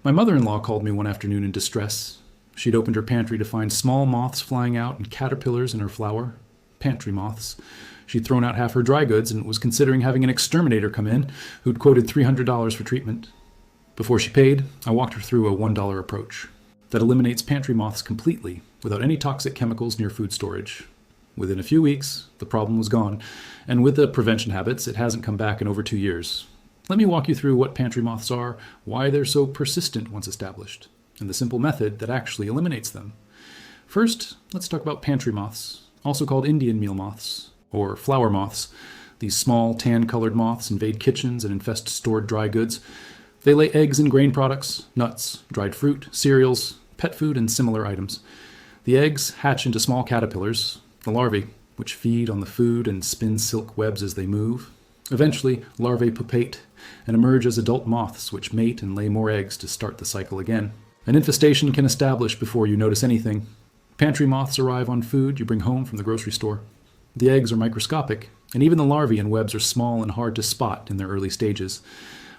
My mother-in-law called me one afternoon in distress. She'd opened her pantry to find small moths flying out and caterpillars in her flour. Pantry moths. She'd thrown out half her dry goods and was considering having an exterminator come in who'd quoted $300 for treatment. Before she paid, I walked her through a $1 approach that eliminates pantry moths completely without any toxic chemicals near food storage. Within a few weeks, the problem was gone, and with the prevention habits, it hasn't come back in over 2 years. Let me walk you through what pantry moths are, why they're so persistent once established, and the simple method that actually eliminates them. First, let's talk about pantry moths, also called Indian meal moths, or flour moths. These small, tan-colored moths invade kitchens and infest stored dry goods. They lay eggs in grain products, nuts, dried fruit, cereals, pet food, and similar items. The eggs hatch into small caterpillars, the larvae, which feed on the food and spin silk webs as they move. Eventually, larvae pupate and emerge as adult moths, which mate and lay more eggs to start the cycle again. An infestation can establish before you notice anything. Pantry moths arrive on food you bring home from the grocery store. The eggs are microscopic, and even the larvae and webs are small and hard to spot in their early stages.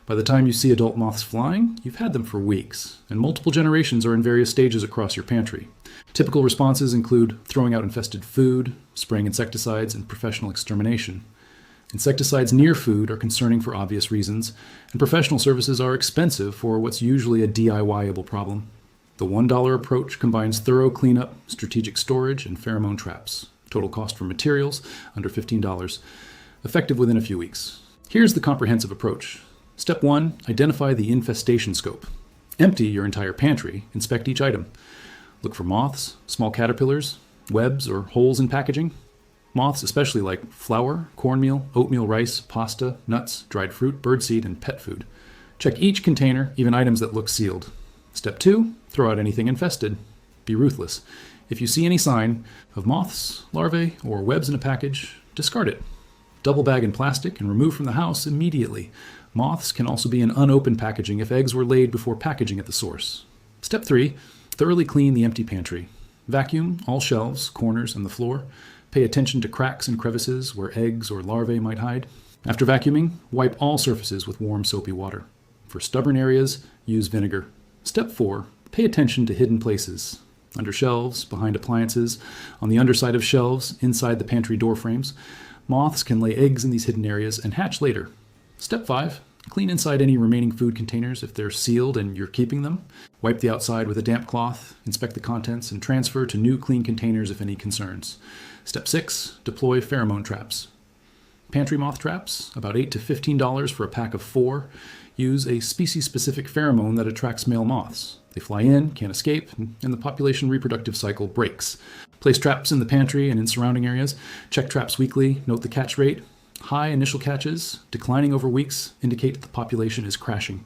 By the time you see adult moths flying, you've had them for weeks, and multiple generations are in various stages across your pantry. Typical responses include throwing out infested food, spraying insecticides, and professional extermination. Insecticides near food are concerning for obvious reasons, and professional services are expensive for what's usually a DIY-able problem. The $1 approach combines thorough cleanup, strategic storage, and pheromone traps. Total cost for materials, under $15. Effective within a few weeks. Here's the comprehensive approach. Step 1, identify the infestation scope. Empty your entire pantry, inspect each item. Look for moths, small caterpillars, webs, or holes in packaging. Moths especially like flour, cornmeal, oatmeal, rice, pasta, nuts, dried fruit, birdseed, and pet food. Check each container, even items that look sealed. Step 2, throw out anything infested. Be ruthless. If you see any sign of moths, larvae, or webs in a package, discard it. Double bag in plastic and remove from the house immediately. Moths can also be in unopened packaging if eggs were laid before packaging at the source. Step 3, thoroughly clean the empty pantry. Vacuum all shelves, corners, and the floor. Pay attention to cracks and crevices where eggs or larvae might hide. After vacuuming, wipe all surfaces with warm soapy water. For stubborn areas, use vinegar. Step 4, pay attention to hidden places. Under shelves, behind appliances, on the underside of shelves, inside the pantry door frames. Moths can lay eggs in these hidden areas and hatch later. Step 5, clean inside any remaining food containers if they're sealed and you're keeping them. Wipe the outside with a damp cloth, inspect the contents, and transfer to new clean containers if any concerns. Step 6, deploy pheromone traps. Pantry moth traps, about $8 to $15 for a pack of 4, use a species-specific pheromone that attracts male moths. They fly in, can't escape, and the population reproductive cycle breaks. Place traps in the pantry and in surrounding areas. Check traps weekly, note the catch rate. High initial catches, declining over weeks, indicate that the population is crashing.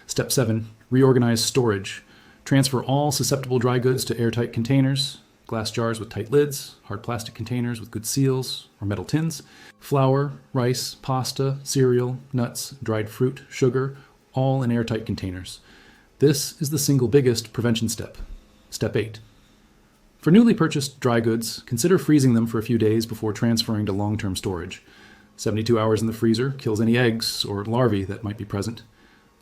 Step 7, reorganize storage. Transfer all susceptible dry goods to airtight containers, glass jars with tight lids, hard plastic containers with good seals, or metal tins. Flour, rice, pasta, cereal, nuts, dried fruit, sugar, all in airtight containers. This is the single biggest prevention step. Step 8. For newly purchased dry goods, consider freezing them for a few days before transferring to long-term storage. 72 hours in the freezer kills any eggs or larvae that might be present.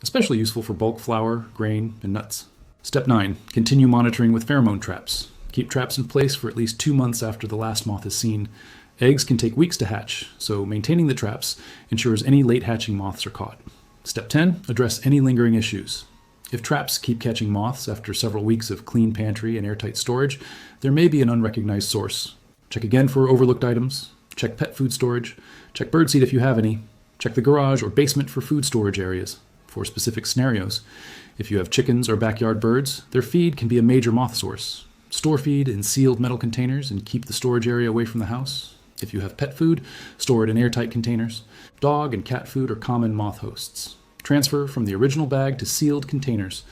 Especially useful for bulk flour, grain, and nuts. Step 9. Continue monitoring with pheromone traps. Keep traps in place for at least 2 months after the last moth is seen. Eggs can take weeks to hatch, so maintaining the traps ensures any late hatching moths are caught. Step 10. Address any lingering issues. If traps keep catching moths after several weeks of clean pantry and airtight storage, there may be an unrecognized source. Check again for overlooked items. Check pet food storage. Check birdseed if you have any. Check the garage or basement for food storage areas. For specific scenarios, if you have chickens or backyard birds, their feed can be a major moth source. Store feed in sealed metal containers and keep the storage area away from the house. If you have pet food, store it in airtight containers. Dog and cat food are common moth hosts. Transfer from the original bag to sealed containers.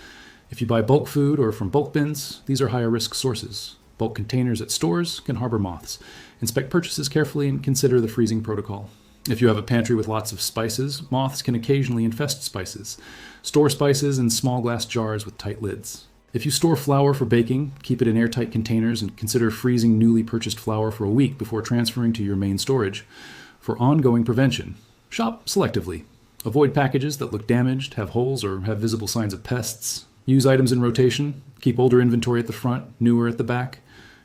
If you buy bulk food or from bulk bins, these are higher risk sources. Bulk containers at stores can harbor moths. Inspect purchases carefully and consider the freezing protocol. If you have a pantry with lots of spices, moths can occasionally infest spices. Store spices in small glass jars with tight lids. If you store flour for baking, keep it in airtight containers and consider freezing newly purchased flour for a week before transferring to your main storage. For ongoing prevention, shop selectively. Avoid packages that look damaged, have holes, or have visible signs of pests. Use items in rotation. Keep older inventory at the front, newer at the back.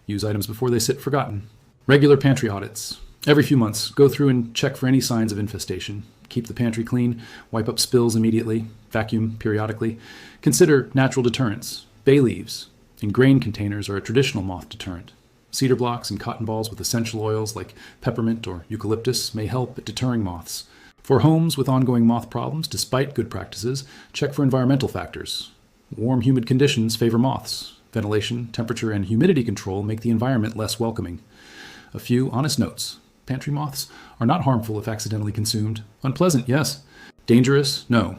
Use items before they sit forgotten. Regular pantry audits. Every few months, go through and check for any signs of infestation. Keep the pantry clean, wipe up spills immediately, vacuum periodically. Consider natural deterrents. Bay leaves in grain containers are a traditional moth deterrent. Cedar blocks and cotton balls with essential oils like peppermint or eucalyptus may help at deterring moths. For homes with ongoing moth problems, despite good practices, check for environmental factors. Warm, humid conditions favor moths. Ventilation, temperature, and humidity control make the environment less welcoming. A few honest notes. Pantry moths are not harmful if accidentally consumed. Unpleasant, yes. Dangerous, no.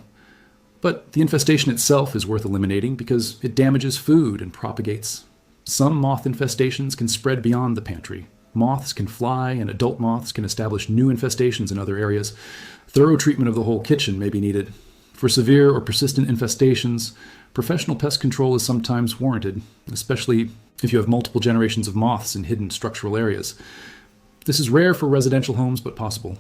But the infestation itself is worth eliminating because it damages food and propagates. Some moth infestations can spread beyond the pantry. Moths can fly, and adult moths can establish new infestations in other areas. Thorough treatment of the whole kitchen may be needed. For severe or persistent infestations, professional pest control is sometimes warranted, especially if you have multiple generations of moths in hidden structural areas. This is rare for residential homes, but possible.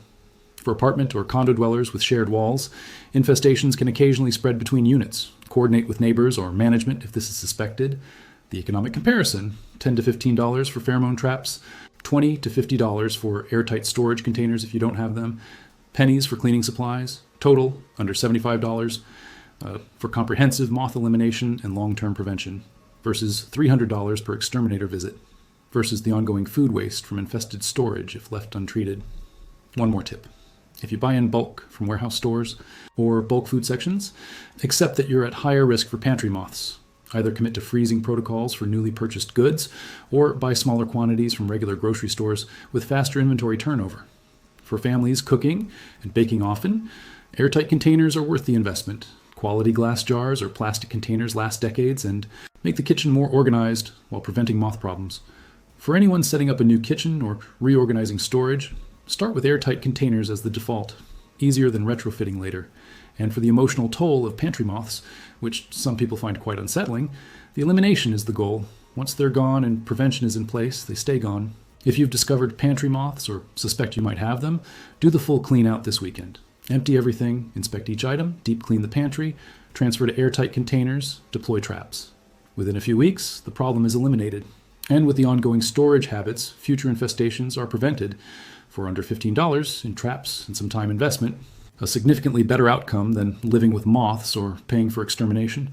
For apartment or condo dwellers with shared walls, infestations can occasionally spread between units. Coordinate with neighbors or management if this is suspected. The economic comparison, $10 to $15 for pheromone traps, $20 to $50 for airtight storage containers if you don't have them, pennies for cleaning supplies, total under $75 for comprehensive moth elimination and long-term prevention, versus $300 per exterminator visit, versus the ongoing food waste from infested storage if left untreated. One more tip. If you buy in bulk from warehouse stores or bulk food sections, accept that you're at higher risk for pantry moths. Either commit to freezing protocols for newly purchased goods or buy smaller quantities from regular grocery stores with faster inventory turnover. For families cooking and baking often, airtight containers are worth the investment. Quality glass jars or plastic containers last decades and make the kitchen more organized while preventing moth problems. For anyone setting up a new kitchen or reorganizing storage, start with airtight containers as the default, easier than retrofitting later. And for the emotional toll of pantry moths, which some people find quite unsettling, the elimination is the goal. Once they're gone and prevention is in place, they stay gone. If you've discovered pantry moths or suspect you might have them, do the full clean out this weekend. Empty everything, inspect each item, deep clean the pantry, transfer to airtight containers, deploy traps. Within a few weeks, the problem is eliminated. And with the ongoing storage habits, future infestations are prevented for under $15 in traps and some time investment. A significantly better outcome than living with moths or paying for extermination.